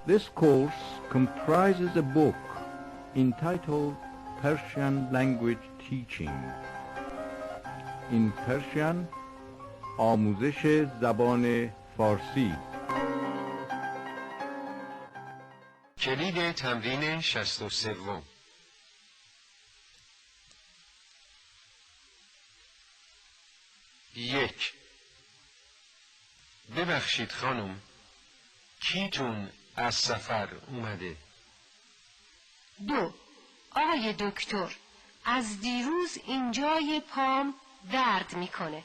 This course comprises a book entitled Persian Language Teaching. In Persian آموزش زبان فارسی. کلید تمرین 63. 1. ببخشید خانم، کیتون از سفر اومده؟ 2. آقای دکتر، از دیروز اینجای پام درد میکنه.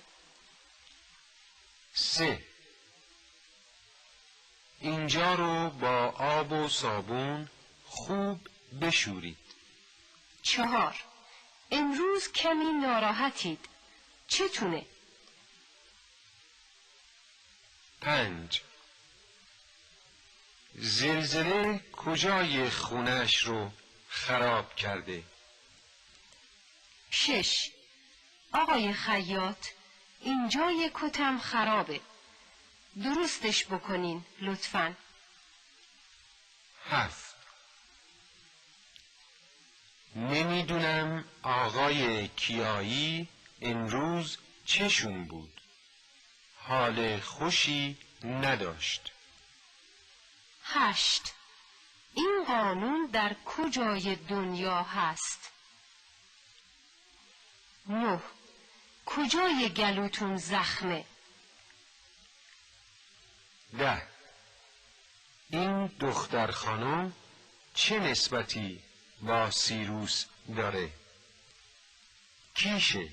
3. اینجا رو با آب و صابون خوب بشورید. 4. امروز کمی ناراحتید، چتونه؟ 5. زلزله کجای خونش رو خراب کرده؟ 6. آقای خیاط، اینجای کتم خرابه، درستش بکنین لطفاً. 7. نمیدونم آقای کیایی امروز چشون بود، حال خوشی نداشت. 8. این قانون در کجای دنیا هست؟ 9. کجای گلوتون زخمه؟ 10. این دختر خانم چه نسبتی با سیروس داره؟ کیشه؟